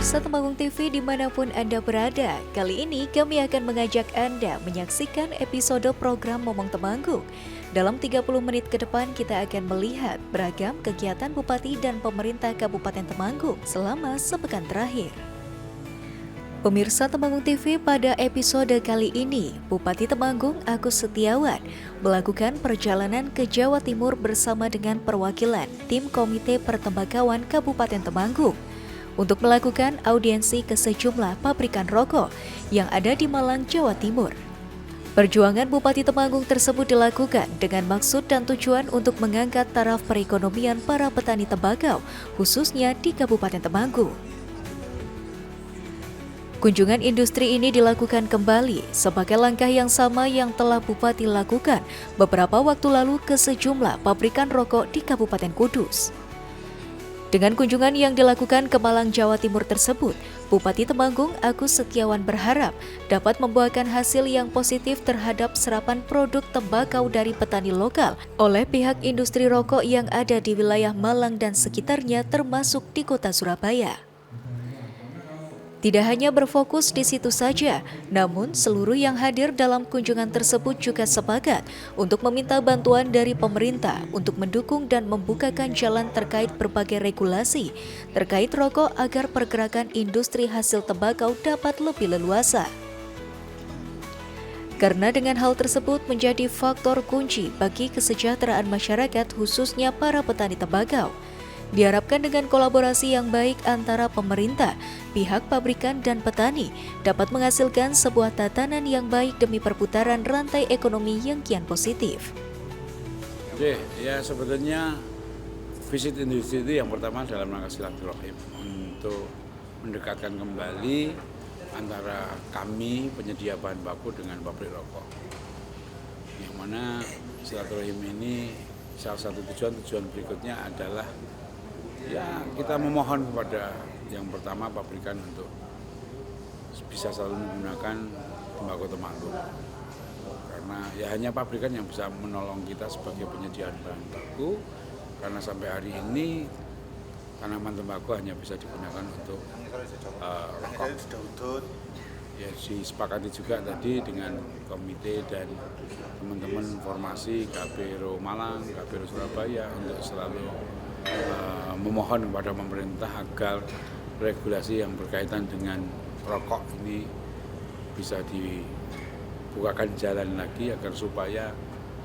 Pemirsa Temanggung TV dimanapun Anda berada, kali ini kami akan mengajak Anda menyaksikan episode program Momong Temanggung. Dalam 30 menit ke depan kita akan melihat beragam kegiatan Bupati dan pemerintah Kabupaten Temanggung selama sepekan terakhir. Pemirsa Temanggung TV, pada episode kali ini, Bupati Temanggung Agus Setiawan melakukan perjalanan ke Jawa Timur bersama dengan perwakilan tim Komite Pertembakauan Kabupaten Temanggung untuk melakukan audiensi ke sejumlah pabrikan rokok yang ada di Malang, Jawa Timur. Perjuangan Bupati Temanggung tersebut dilakukan dengan maksud dan tujuan untuk mengangkat taraf perekonomian para petani tembakau, khususnya di Kabupaten Temanggung. Kunjungan industri ini dilakukan kembali sebagai langkah yang sama yang telah Bupati lakukan beberapa waktu lalu ke sejumlah pabrikan rokok di Kabupaten Kudus. Dengan kunjungan yang dilakukan ke Malang, Jawa Timur tersebut, Bupati Temanggung Agus Setiawan berharap dapat membuahkan hasil yang positif terhadap serapan produk tembakau dari petani lokal oleh pihak industri rokok yang ada di wilayah Malang dan sekitarnya termasuk di kota Surabaya. Tidak hanya berfokus di situ saja, namun seluruh yang hadir dalam kunjungan tersebut juga sepakat untuk meminta bantuan dari pemerintah untuk mendukung dan membukakan jalan terkait berbagai regulasi terkait rokok agar pergerakan industri hasil tembakau dapat lebih leluasa. Karena dengan hal tersebut menjadi faktor kunci bagi kesejahteraan masyarakat khususnya para petani tembakau. Diharapkan dengan kolaborasi yang baik antara pemerintah, pihak pabrikan dan petani dapat menghasilkan sebuah tatanan yang baik demi perputaran rantai ekonomi yang kian positif. Oke, ya sebetulnya visit industri itu yang pertama dalam rangka silaturahim untuk mendekatkan kembali antara kami penyedia bahan baku dengan pabrik rokok. Yang mana silaturahim ini salah satu tujuan berikutnya adalah ya kita memohon kepada yang pertama pabrikan untuk bisa selalu menggunakan tembakau Temanggung, karena ya hanya pabrikan yang bisa menolong kita sebagai penyediaan bahan baku, karena sampai hari ini tanaman tembakau hanya bisa digunakan untuk rokok. Ya disepakati juga tadi dengan komite dan teman-teman formasi KPRO Malang, KPRO Surabaya untuk selalu memohon kepada pemerintah agar regulasi yang berkaitan dengan rokok ini bisa dibukakan jalan lagi agar supaya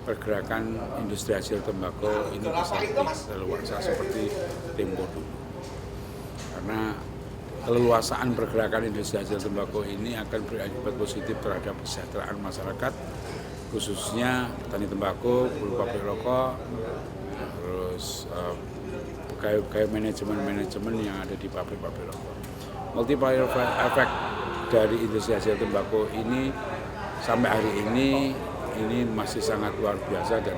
pergerakan industri hasil tembakau ini bisa lebih leluasa seperti tempo dulu. Karena keleluasaan pergerakan industri hasil tembakau ini akan berakibat positif terhadap kesejahteraan masyarakat, khususnya petani tembakau, buruh pabrik rokok, terus pegawai manajemen yang ada di pabrik-pabrik rokok. Multiplier effect dari industri hasil tembakau ini sampai hari ini masih sangat luar biasa, dan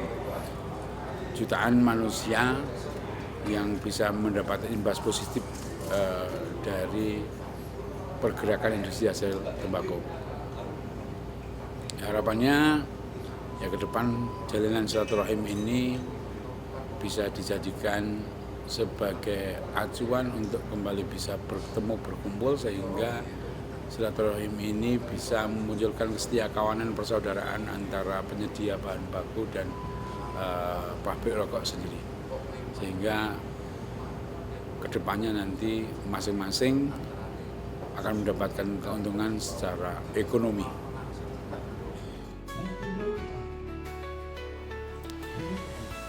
jutaan manusia yang bisa mendapat imbas positif dari pergerakan industri hasil tembakau. Harapannya ya ke depan jalinan silaturahim ini bisa dijadikan sebagai acuan untuk kembali bisa bertemu berkumpul, sehingga silaturahim ini bisa memunculkan kesetiakawanan persaudaraan antara penyedia bahan baku dan pabrik rokok sendiri, sehingga kedepannya nanti masing-masing akan mendapatkan keuntungan secara ekonomi.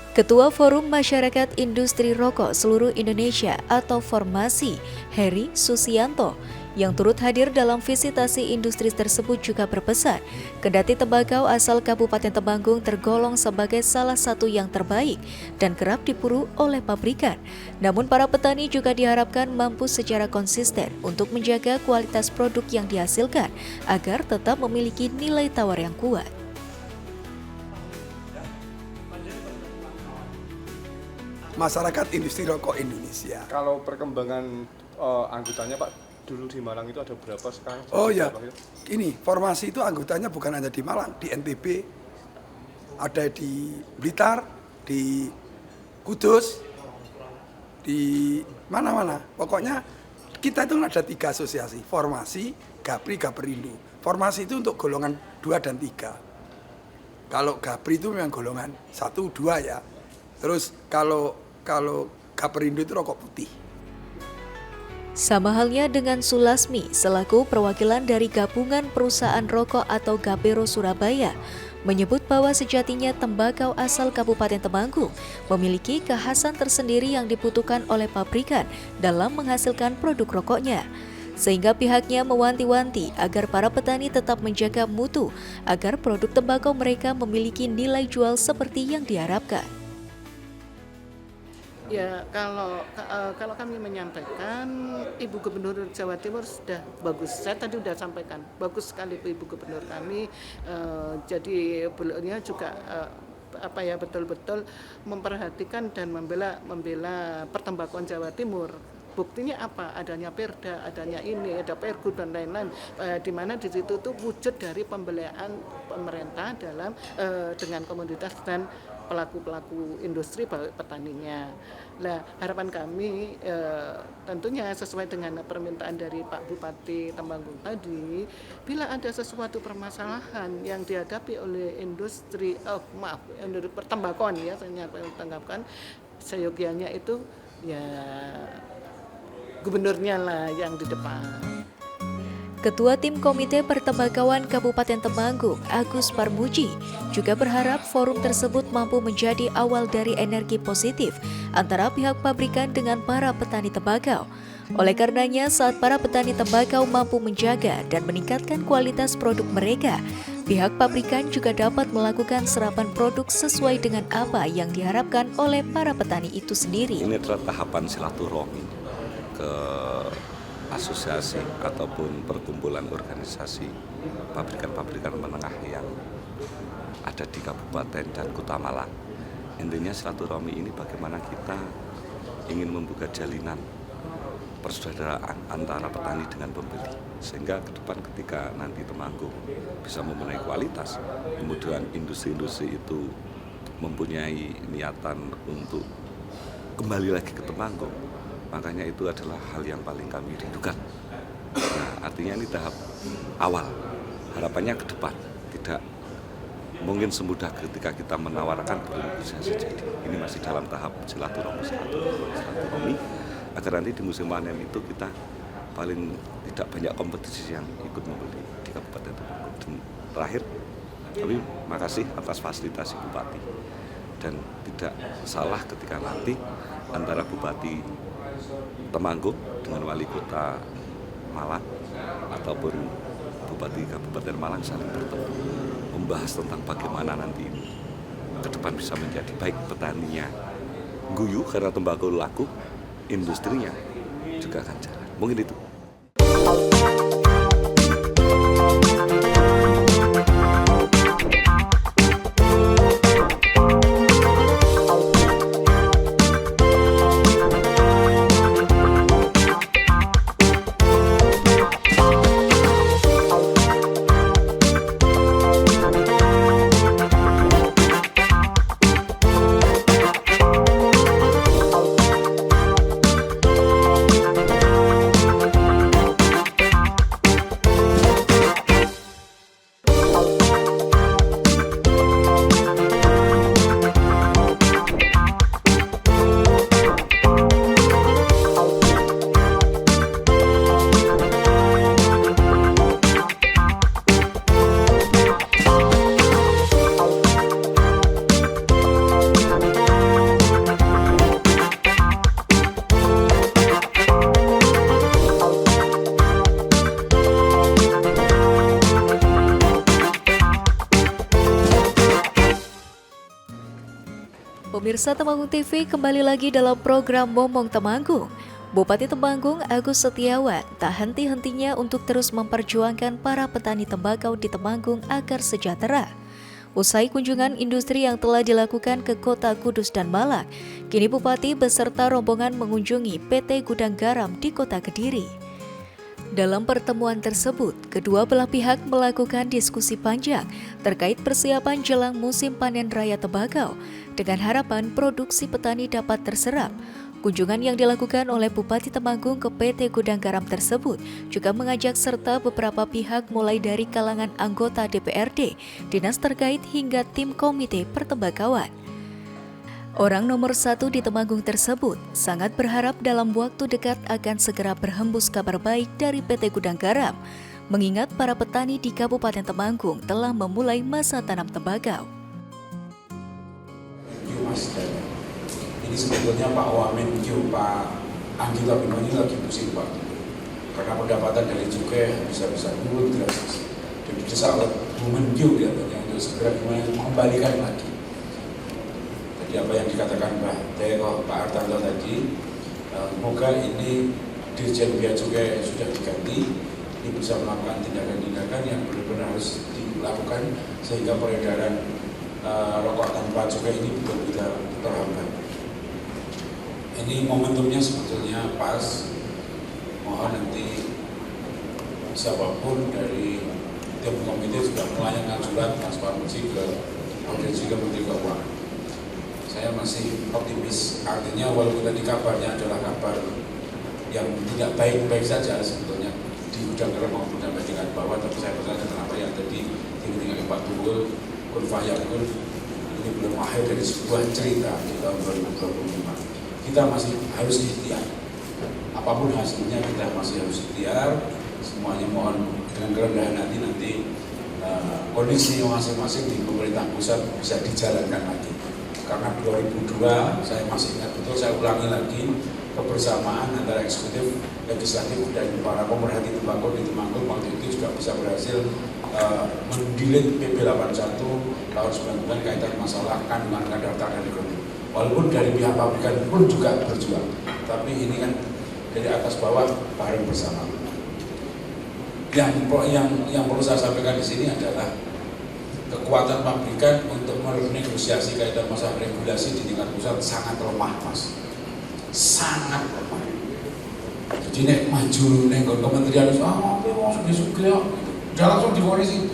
Ketua Forum Masyarakat Industri Rokok Seluruh Indonesia atau Formasi, Heri Susianto, yang turut hadir dalam visitasi industri tersebut juga berpesan, kendati tembakau asal Kabupaten Temanggung tergolong sebagai salah satu yang terbaik dan kerap diburu oleh pabrikan, namun para petani juga diharapkan mampu secara konsisten untuk menjaga kualitas produk yang dihasilkan agar tetap memiliki nilai tawar yang kuat. Masyarakat industri rokok Indonesia. Kalau perkembangan anggotanya Pak, dulu di Malang itu ada berapa sekarang? Oh ya, ini formasi itu anggotanya bukan hanya di Malang, di NTB, ada di Blitar, di Kudus, di mana-mana. Pokoknya kita itu ada 3 asosiasi, Formasi, Gapri, Gaperindo. Formasi itu untuk golongan 2 dan 3. Kalau Gapri itu memang golongan 1, 2 ya. Terus kalau Gaperindo itu rokok putih. Sama halnya dengan Sulasmi, selaku perwakilan dari Gabungan Perusahaan Rokok atau Gapero Surabaya, menyebut bahwa sejatinya tembakau asal Kabupaten Temanggung memiliki kekhasan tersendiri yang dibutuhkan oleh pabrikan dalam menghasilkan produk rokoknya. Sehingga pihaknya mewanti-wanti agar para petani tetap menjaga mutu agar produk tembakau mereka memiliki nilai jual seperti yang diharapkan. Ya, kalau kami menyampaikan, Ibu Gubernur Jawa Timur sudah bagus. Saya tadi sudah sampaikan, bagus sekali Ibu Gubernur kami. Jadi beliaunya juga betul-betul memperhatikan dan membela pertembakauan Jawa Timur. Buktinya apa? Adanya Perda, adanya ini, ada Pergub dan lain-lain. Di mana di situ tuh wujud dari pembelian pemerintah dalam dengan komoditas dan pelaku industri petaninya. Nah, harapan kami tentunya sesuai dengan permintaan dari Pak Bupati Temanggung tadi, bila ada sesuatu permasalahan yang dihadapi oleh industri pertembakauan ya, saya tanggapkan seyogianya itu ya gubernurnya lah yang di depan. Ketua Tim Komite Pertembakauan Kabupaten Temanggung, Agus Parmuji, juga berharap forum tersebut mampu menjadi awal dari energi positif antara pihak pabrikan dengan para petani tembakau. Oleh karenanya, saat para petani tembakau mampu menjaga dan meningkatkan kualitas produk mereka, pihak pabrikan juga dapat melakukan serapan produk sesuai dengan apa yang diharapkan oleh para petani itu sendiri. Ini adalah tahapan silaturahmi ke asosiasi ataupun perkumpulan organisasi pabrikan-pabrikan menengah yang ada di Kabupaten dan Kota Malang. Intinya silaturahmi ini bagaimana kita ingin membuka jalinan persaudaraan antara petani dengan pembeli, sehingga ke depan ketika nanti Temanggung bisa memenuhi kualitas, kemudian industri-industri itu mempunyai niatan untuk kembali lagi ke Temanggung, makanya itu adalah hal yang paling kami rindukan. Nah, artinya ini tahap awal, harapannya ke depan tidak mungkin semudah ketika kita menawarkan belum bisa terjadi. Ini masih dalam tahap silaturahmi agar nanti di musim panen itu kita paling tidak banyak kompetisi yang ikut membeli di Kabupaten Temanggung. Dan terakhir, kami makasih atas fasilitasi Bupati, dan tidak salah ketika nanti antara Bupati Temanggung dengan Wali Kota Malang ataupun Bupati Kabupaten Malang saling bertemu membahas tentang bagaimana nanti ini ke depan bisa menjadi baik petaninya guyu karena tembakau laku, industrinya juga akan jalan. Mungkin itu. Pemirsa Temanggung TV, kembali lagi dalam program Momong Temanggung. Bupati Temanggung Agus Setiawan tak henti-hentinya untuk terus memperjuangkan para petani tembakau di Temanggung agar sejahtera. Usai kunjungan industri yang telah dilakukan ke Kota Kudus dan Malang, kini Bupati beserta rombongan mengunjungi PT Gudang Garam di Kota Kediri. Dalam pertemuan tersebut, kedua belah pihak melakukan diskusi panjang terkait persiapan jelang musim panen raya tembakau dengan harapan produksi petani dapat terserap. Kunjungan yang dilakukan oleh Bupati Temanggung ke PT Gudang Garam tersebut juga mengajak serta beberapa pihak mulai dari kalangan anggota DPRD, dinas terkait hingga tim komite pertembakauan. Orang nomor 1 di Temanggung tersebut sangat berharap dalam waktu dekat akan segera berhembus kabar baik dari PT Gudang Garam, mengingat para petani di Kabupaten Temanggung telah memulai masa tanam tembakau. Ini sebetulnya Pak Wamen, Pak Anggito Bimo ini lagi pusing Pak, karena pendapatan dari cukai bisa turun drastis. Dan didesak oleh Bu Menkyu katanya untuk segera mengembalikan lagi. Jadi apa yang dikatakan Pak Hartanto tadi, semoga ini Dirjen Bea Cukai sudah diganti, ini bisa melakukan tindakan-tindakan yang benar-benar harus dilakukan sehingga peredaran rokok tanpa cukai ini betul-betul terhambat. Ini momentumnya sebetulnya pas, mohon nanti siapapun dari tim komite juga melayangkan surat transparansi ke Menteri Keuangan. Saya masih optimis, artinya walaupun tadi kabarnya adalah kabar yang tidak baik-baik saja sebetulnya di Gudang Garam maupun sampai tingkat bawah, tapi saya percaya kenapa yang tadi tinggal Pak Tunggul, Kun Fayakun, ini belum akhir dari sebuah cerita di tahun 2025. Kita masih harus ikhtiar, apapun hasilnya kita masih harus ikhtiar. Semuanya mohon dengan kerendahan nanti kondisi masing-masing di pemerintah pusat bisa dijalankan lagi. Karena 2002 saya masih ingat betul, saya ulangi lagi, kebersamaan antara eksekutif, legislatif dan para pemerhati tembakau di Temanggung waktu itu juga bisa berhasil mendilit PP 81 tahun 99 kaitan masalah kandungan kadar dan ekonomi. Walaupun dari pihak pabrikan pun juga berjuang, tapi ini kan dari atas bawah bareng bersama. Yang perlu saya sampaikan di sini adalah kekuatan pabrikan untuk menegosiasi kaitan masalah regulasi di tingkat pusat sangat lemah, Mas. Sangat lemah. Jadi nek maju nek kementerian sudah langsung dikorisi.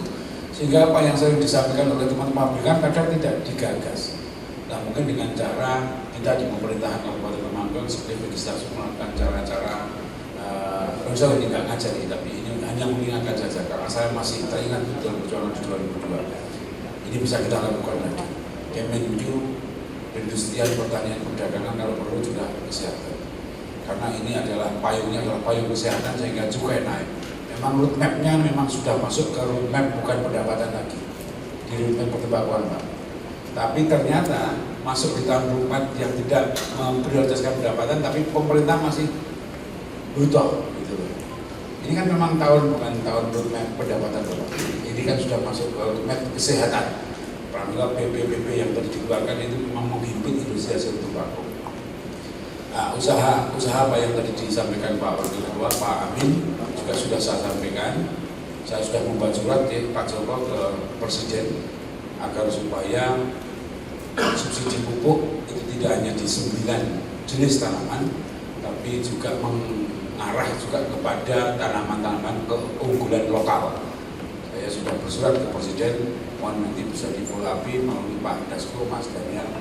Sehingga apa yang sering disampaikan oleh teman-teman pabrikan kadang tidak digagas. Nah, mungkin dengan cara kita di pemerintahan Kabupaten Temanggung seperti legislasi melakukan cara-cara saya tidak ngajari, tapi ini hanya mengingatkan saja karena saya masih teringat betul perjuangan di 2002. Ini bisa kita lakukan lagi. Kemenku, Perindustrian, Pertanian, Perdagangan kalau perlu juga kesehatan. Karena ini adalah payungnya adalah payung kesehatan sehingga cukai naik. Memang roadmap-nya memang sudah masuk ke roadmap bukan pendapatan lagi di roadmap pertembakauan Pak. Tapi ternyata masuk di tahun 2024 yang tidak memprioritaskan pendapatan, tapi pemerintah masih butuh gitu. Ini kan memang bukan tahun roadmap pendapatan Bapak. Ini kan sudah masuk ke roadmap kesehatan. Pramila PPPP yang tadi dikeluarkan itu memang menghimpit industri hasil tembakau. Nah, usaha apa yang tadi disampaikan Pak Wakil Ketua, Pak Amin juga sudah saya sampaikan. Saya sudah membuat surat Pak Joko ke Presiden agar supaya subsidi pupuk itu tidak hanya di 9 jenis tanaman, tapi juga mengarah juga kepada tanaman-tanaman keunggulan lokal. Saya sudah bersurat ke Presiden, mohon nanti bisa di-follow up melalui Pak Dasko, Mas Daniel.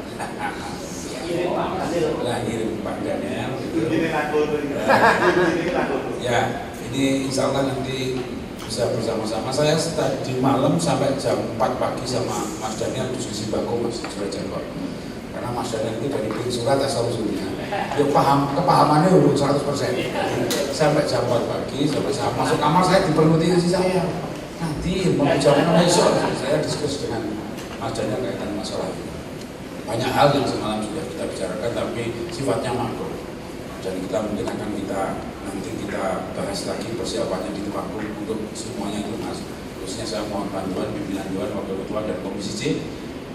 Ngirim Pak Daniel. Gitu. Ya, ini insya Allah nanti bisa bersama-sama. Saya tadi malam sampai jam 4 pagi sama Mas Daniel diskusi baku Mas Joko. Karena Mas Daniel itu dari bikin surat asal usulnya. Dia kepahamannya udah 100%. Sampai jam 4 pagi, sampai saya masuk kamar saya diperluti si saya. Nanti mau jam 6 esok saya diskusi dengan Mas Daniel kaitan masalah ini. Banyak hal yang semalam sudah kita bicarakan, tapi sifatnya makro. Dan mungkin akan nanti kita bahas lagi persiapannya di Temanggung untuk semuanya itu Mas. Khususnya saya mohon bantuan pimpinan Dewan, Wakil Ketua dan Komisi C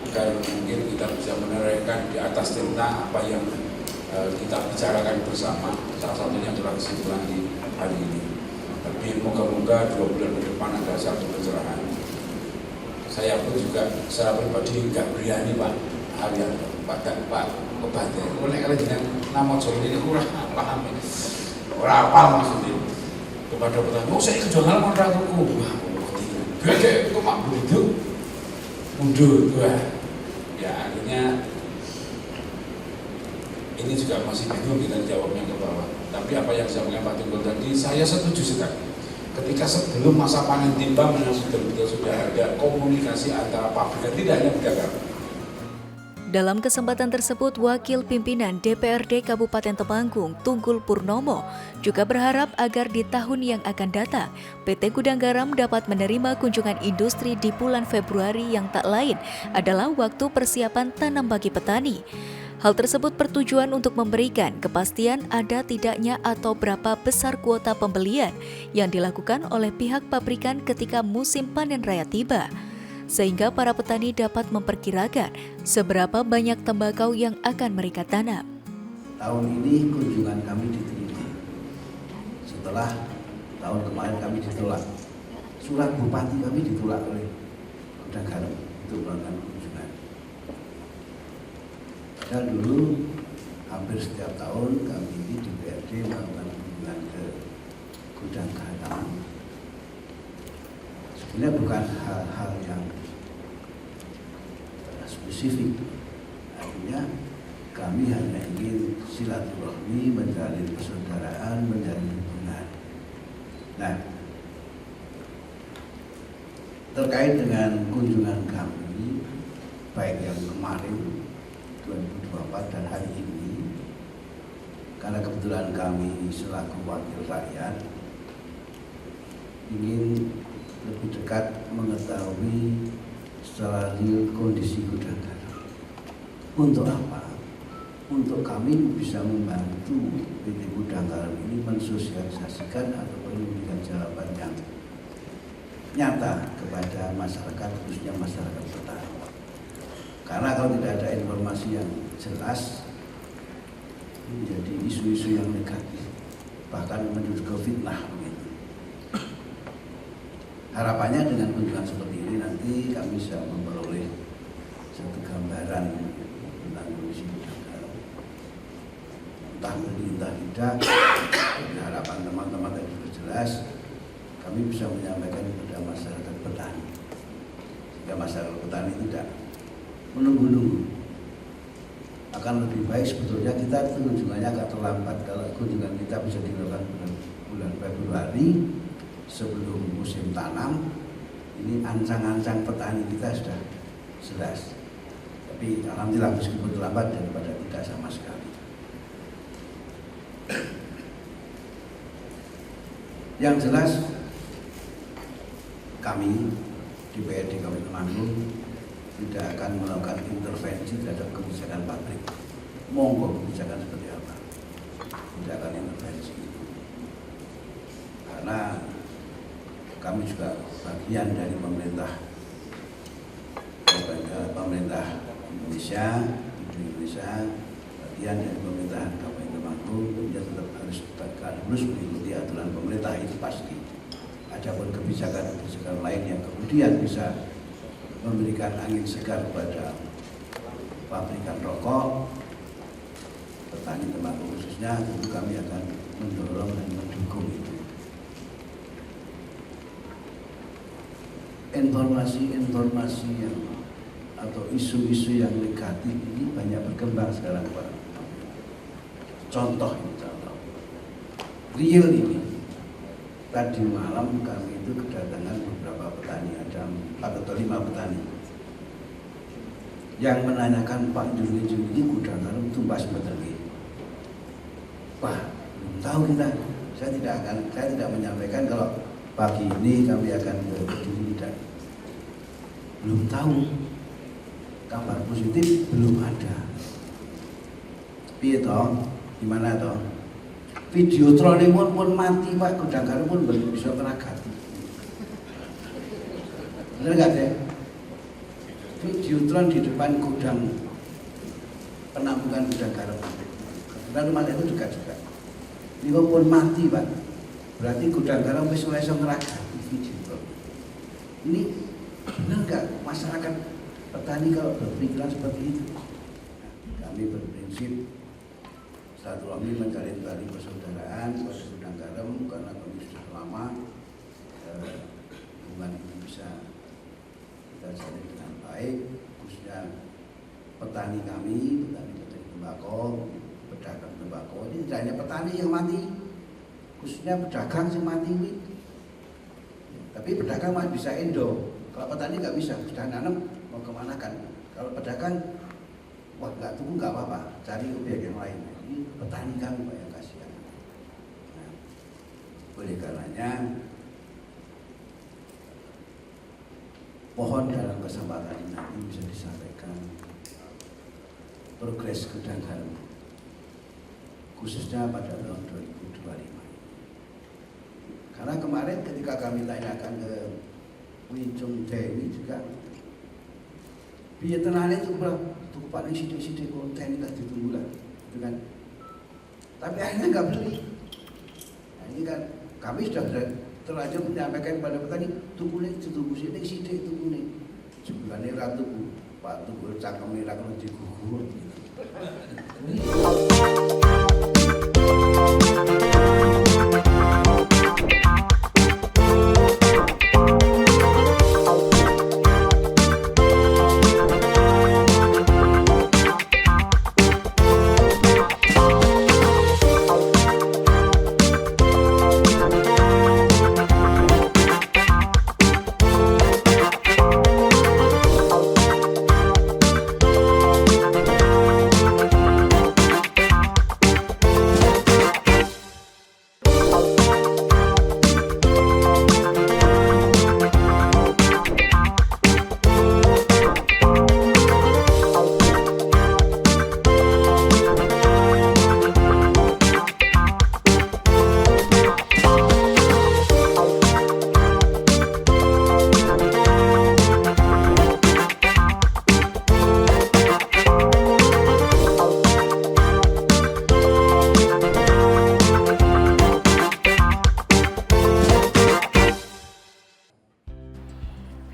agar mungkin kita bisa menerangkan di atas tentang apa yang kita bicarakan bersama. Salah satunya adalah kesimpulan di hari ini. Tapi moga-moga 2 bulan ke depan ada satu pencerahan. Saya pun juga secara pribadi nggak berani Pak harian Pak Obatnya. Mulai kalau dengan nama Jawa ini kurang paham ini. Orang apa maksudnya? Kepada petani, saya kejualan kontraktorku. Wah, gede, kok mak begitu? Mundur, wah. Ya akhirnya ini ini juga masih bingung kita jawabnya ke bawah. Tapi apa yang disampaikan Pak Tunggal tadi, saya setuju sekali. Ketika sebelum masa panen tiba, memang sudah ada komunikasi antara pabrikan, tidak hanya pedagang. Dalam kesempatan tersebut, Wakil Pimpinan DPRD Kabupaten Temanggung, Tunggul Purnomo, juga berharap agar di tahun yang akan datang, PT Gudang Garam dapat menerima kunjungan industri di bulan Februari yang tak lain adalah waktu persiapan tanam bagi petani. Hal tersebut bertujuan untuk memberikan kepastian ada tidaknya atau berapa besar kuota pembelian yang dilakukan oleh pihak pabrikan ketika musim panen raya tiba, sehingga para petani dapat memperkirakan seberapa banyak tembakau yang akan mereka tanam. Tahun ini kunjungan kami diteliti. Setelah tahun kemarin kami ditolak. Surat bupati kami ditolak oleh Gudang Garam untuk melakukan kunjungan. Padahal dulu hampir setiap tahun kami ini di DPRD melakukan kunjungan ke Gudang Garam. Sebenarnya bukan hal-hal yang spesifik, artinya kami hanya ingin silaturahmi, menjalin persaudaraan, menjalin hubungan. Nah, terkait dengan kunjungan kami, baik yang kemarin 2024 dan hari ini, karena kebetulan kami selaku wakil rakyat ingin lebih dekat mengetahui secara real kondisi Gudang Garam. Untuk apa? Untuk kami bisa membantu PT Gudang Garam ini mensosialisasikan atau memberikan jawaban yang nyata kepada masyarakat, khususnya masyarakat petani. Karena kalau tidak ada informasi yang jelas, menjadi isu-isu yang negatif, bahkan menuju ke fitnah. Harapannya dengan kunjungan seperti ini nanti kami bisa memperoleh satu gambaran tentang kondisi Gudang Garam. Entah beli entah tidak, harapan teman-teman tadi sudah jelas, kami bisa menyampaikan kepada masyarakat petani. Sehingga masyarakat petani tidak menunggu-nunggu. Akan lebih baik sebetulnya kita kunjungannya agak terlambat. Kalau kunjungan kita bisa dilakukan bulan Februari, sebelum musim tanam, ini ancang-ancang petani kita sudah jelas. Tapi alhamdulillah meskipun terlambat daripada tidak sama sekali. Yang jelas kami di DPRD Kabupaten Temanggung tidak akan melakukan intervensi terhadap kebijakan pabrik. Monggo kebijakan seperti apa, tidak akan intervensi. Karena kami juga bagian dari pemerintah Indonesia, bagian dari pemerintahan Kabupaten Temanggung, tentunya tetap harus mengikuti aturan pemerintah, itu pasti. Adapun kebijakan lain yang kemudian bisa memberikan angin segar kepada pabrikan rokok, petani Temanggung khususnya, tentu kami akan mendorong dan mendukung itu. Informasi yang atau isu-isu yang negatif ini banyak berkembang sekarang, Pak. Contoh real ini. Tadi malam kami itu kedatangan beberapa petani, ada 4 atau 5 petani yang menanyakan, Pak, Juni ini Gudang Garam tumbas betergi. Wah, belum tahu kita. Saya tidak menyampaikan kalau pagi ini kami akan berdiri dan belum tahu, kabar positif belum ada. Piye toh? Gimana toh? Video trone pun mati, Pak. Gudang Garam pun belum bisa teragati. Benar nggak deh? Video tron di depan gudang penampungan Gudang Garam. Dan rumah itu juga. Ini pun mati, Pak. Berarti Gudang Garam wis mulai neragati video tron. Ini benar nggak masyarakat petani kalau berpikiran seperti itu? Kami berprinsip silaturahmi menjalin tali persaudaraan pada Gudang Garam karena kami sudah lama hubungan ini bisa kita jalin dengan baik, khususnya petani kami, petani tembakau pedagang tembakau ini tidak hanya petani yang mati, khususnya pedagang yang mati ini. Tapi pedagang masih bisa endo, kalau petani nggak bisa, sudah nanam mau kemana kan? Kalau pedagang, wah nggak tunggu nggak apa-apa, cari objek yang lain. Ini petani kami Pak yang kasihan. Nah, oleh karenanya, mohon dalam kesempatan ini nanti bisa disampaikan progres gudang garam khususnya pada tahun 2025. Karena kemarin ketika kami tanyakan ke Wijung Dewi juga, biaya tenane itu paling sidik-sidik konten tak ditunggu lah, gitu kan. Tapi akhirnya nggak beli. Nah, ini kan kami sudah terlanjur menyampaikan kepada petani, tunggu sini sidik tunggu nih. Jumlahnya ratu Pak tunggu cangkem merah kalau digugur.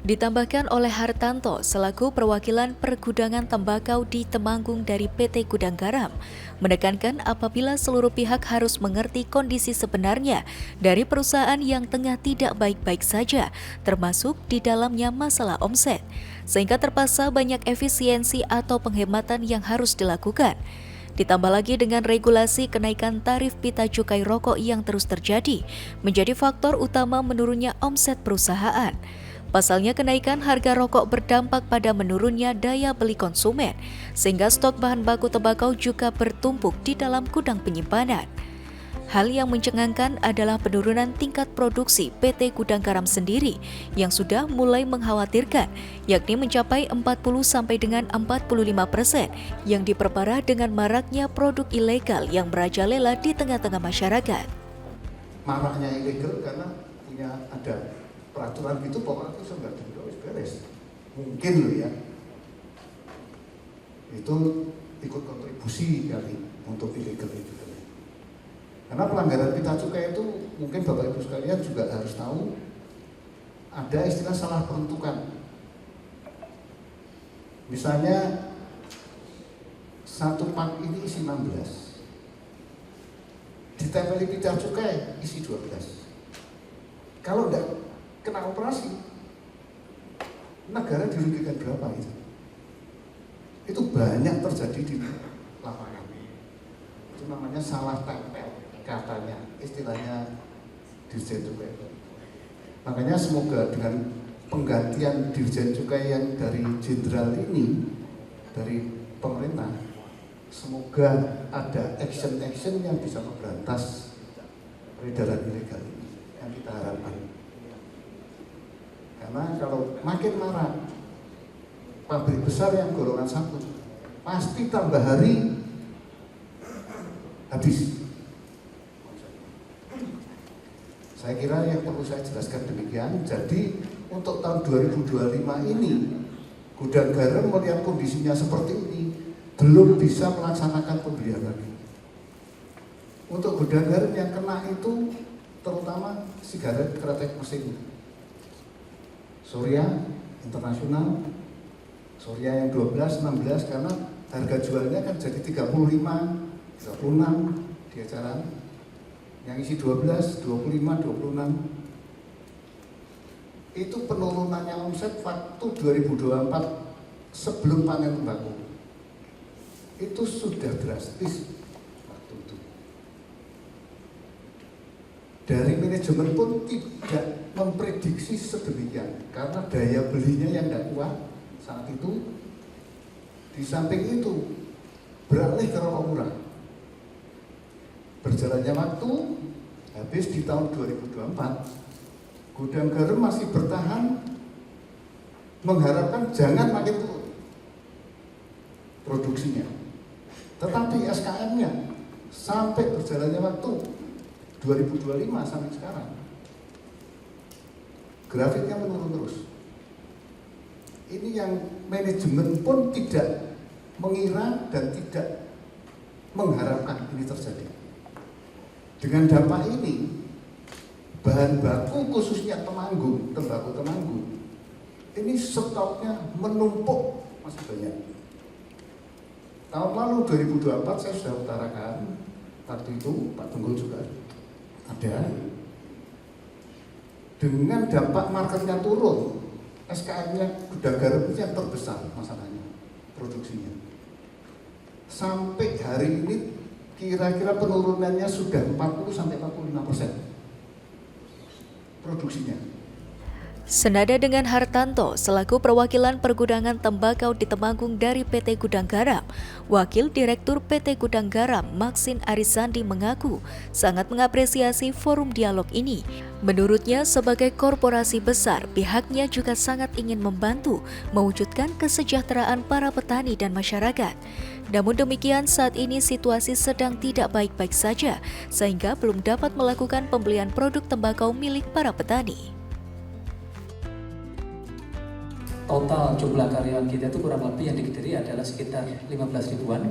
Ditambahkan oleh Hartanto selaku perwakilan pergudangan tembakau di Temanggung dari PT Gudang Garam, menekankan apabila seluruh pihak harus mengerti kondisi sebenarnya dari perusahaan yang tengah tidak baik-baik saja, termasuk di dalamnya masalah omset, sehingga terpaksa banyak efisiensi atau penghematan yang harus dilakukan. Ditambah lagi dengan regulasi kenaikan tarif pita cukai rokok yang terus terjadi, menjadi faktor utama menurunnya omset perusahaan. Pasalnya kenaikan harga rokok berdampak pada menurunnya daya beli konsumen, sehingga stok bahan baku tembakau juga bertumpuk di dalam gudang penyimpanan. Hal yang mencengangkan adalah penurunan tingkat produksi PT Gudang Garam sendiri yang sudah mulai mengkhawatirkan, yakni mencapai 40 sampai dengan 45% yang diperparah dengan maraknya produk ilegal yang merajalela di tengah-tengah masyarakat. Maraknya ilegal karena punya ada peraturan gitu, pokoknya itu sudah beres. Mungkin loh ya, itu ikut kontribusi kali untuk ilegal itu. Karena pelanggaran pita cukai itu mungkin Bapak Ibu sekalian juga harus tahu, ada istilah salah peruntukan. Misalnya satu pak ini isi 16, ditempeli pita cukai isi 12. Kalau enggak kena operasi, negara dirugikan berapa itu? Itu banyak terjadi di lapangan. Itu namanya salah tempel, katanya, istilahnya Dirjen Cukai. Makanya semoga dengan penggantian Dirjen Cukai yang dari jenderal ini, dari pemerintah, semoga ada action-action yang bisa memberantas peredaran ilegal ini yang kita harapkan. Karena kalau makin marak pabrik besar yang golongan 1, pasti tambah hari habis. Saya kira yang perlu saya jelaskan demikian. Jadi untuk tahun 2025 ini Gudang Garam melihat kondisinya seperti ini belum bisa melaksanakan pembelian lagi. Untuk Gudang Garam yang kena itu terutama sigaret kretek mesin, Surya Internasional, Surya yang 12, 16, karena harga jualnya kan jadi 35, 36 di eceran. Yang isi 12, 25, 26. Itu penurunannya omset waktu 2024 sebelum panen tembakau. Itu sudah drastis Dari manajemen pun tidak memprediksi sedemikian karena daya belinya yang tidak kuat saat itu. Di samping itu beralih ke rokok murah. Berjalannya waktu, habis di tahun 2024, Gudang Garam masih bertahan mengharapkan jangan makin turun produksinya. Tetapi SKM-nya sampai berjalannya waktu 2025 sampai sekarang grafiknya menurun terus. Ini yang manajemen pun tidak mengira dan tidak mengharapkan ini terjadi. Dengan dampak ini, bahan baku khususnya Temanggung, tembakau Temanggung, ini stoknya menumpuk masih banyak. Tahun lalu 2024 saya sudah utarakan, waktu itu Pak Tunggul juga ada. Dengan dampak marketnya turun, SKM-nya Gudang Garam yang terbesar masalahnya, produksinya. Sampai hari ini kira-kira penurunannya sudah 40-45% produksinya. Senada dengan Hartanto, selaku perwakilan pergudangan tembakau di Temanggung dari PT Gudang Garam, Wakil Direktur PT Gudang Garam, Maxin Arisandi mengaku sangat mengapresiasi forum dialog ini. Menurutnya, sebagai korporasi besar, pihaknya juga sangat ingin membantu mewujudkan kesejahteraan para petani dan masyarakat. Namun demikian, saat ini situasi sedang tidak baik-baik saja, sehingga belum dapat melakukan pembelian produk tembakau milik para petani. Total jumlah karyawan kita itu kurang lebih yang di Kediri adalah sekitar 15 ribuan.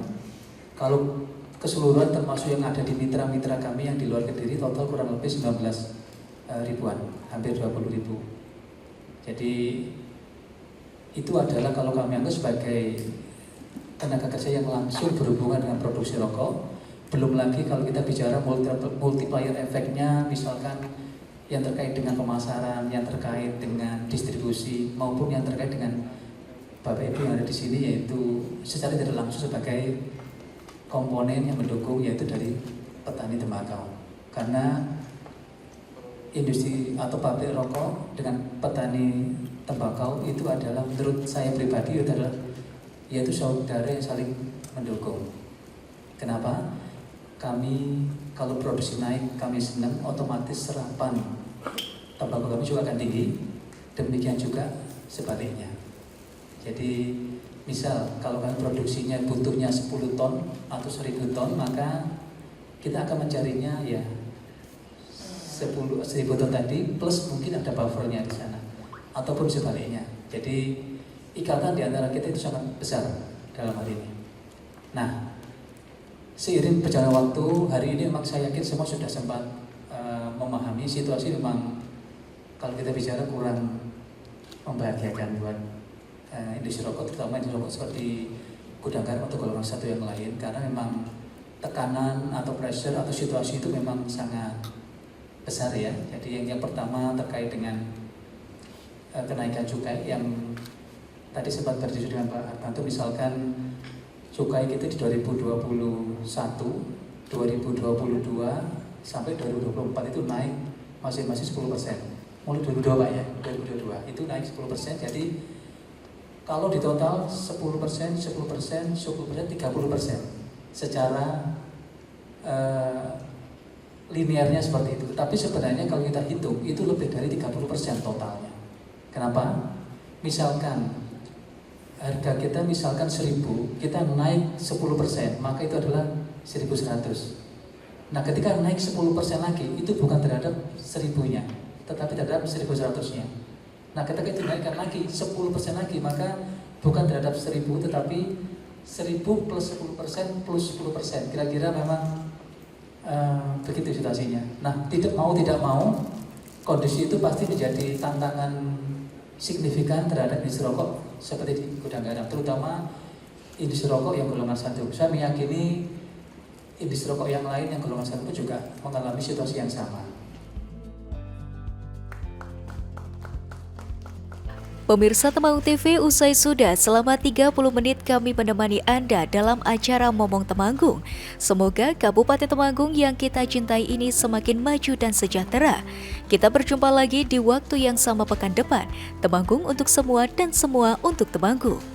Kalau keseluruhan termasuk yang ada di mitra-mitra kami yang di luar Kediri, total kurang lebih 19 ribuan, hampir 20 ribu. Jadi itu adalah kalau kami anggap sebagai tenaga kerja yang langsung berhubungan dengan produksi rokok. Belum lagi kalau kita bicara multiplier efeknya, misalkan yang terkait dengan pemasaran, yang terkait dengan distribusi, maupun yang terkait dengan Bapak Ibu yang ada di sini, yaitu secara tidak langsung sebagai komponen yang mendukung, yaitu dari petani tembakau. Karena industri atau pabrik rokok dengan petani tembakau itu adalah, menurut saya pribadi, itu adalah yaitu saudara yang saling mendukung. Kenapa? Kami kalau produksi naik, kami senang, otomatis serapan tembakau kami juga akan tinggi. Demikian juga sebaliknya. Jadi misal kalau kami produksinya butuhnya 10 ton atau 1000 ton, maka kita akan mencarinya ya 1000 ton tadi plus mungkin ada buffernya di sana, ataupun sebaliknya. Jadi ikatan di antara kita itu sangat besar dalam hal ini. Nah, seiring berjalan waktu, hari ini memang saya yakin semua sudah sempat memahami situasi memang kalau kita bicara kurang membahagiakan buat industri rokok, terutama industri rokok seperti Gudang Garam atau golongan satu yang lain, karena memang tekanan atau pressure atau situasi itu memang sangat besar ya. Jadi yang pertama terkait dengan kenaikan cukai yang tadi sempat berdiskusi dengan Pak Hartanto, misalkan cukai kita di 2021, 2022 sampai 2024 itu naik masing-masing 10%. Mulai 2022 Pak ya, 2022 itu naik 10%. Jadi kalau di total 10%, 10%, 10%, 30% secara linearnya seperti itu. Tetapi sebenarnya kalau kita hitung itu lebih dari 30% totalnya. Kenapa? Misalkan harga kita misalkan 1000, kita naik 10%, maka itu adalah 1100. Nah, ketika naik 10% lagi, itu bukan terhadap 1000-nya, tetapi terhadap 1100-nya. Nah, ketika itu naikkan lagi 10% lagi, maka bukan terhadap 1000, tetapi 1000 plus 10% plus 10%. Kira-kira memang begitu situasinya. Nah, tidak mau, kondisi itu pasti menjadi tantangan signifikan terhadap industri rokok seperti di Gudang Garam, terutama industri rokok yang golongan 1. Saya meyakini industri rokok yang lain yang golongan 1 juga mengalami situasi yang sama. Pemirsa Temanggung TV, usai sudah selama 30 menit kami menemani Anda dalam acara Momong Temanggung. Semoga Kabupaten Temanggung yang kita cintai ini semakin maju dan sejahtera. Kita berjumpa lagi di waktu yang sama pekan depan. Temanggung untuk semua dan semua untuk Temanggung.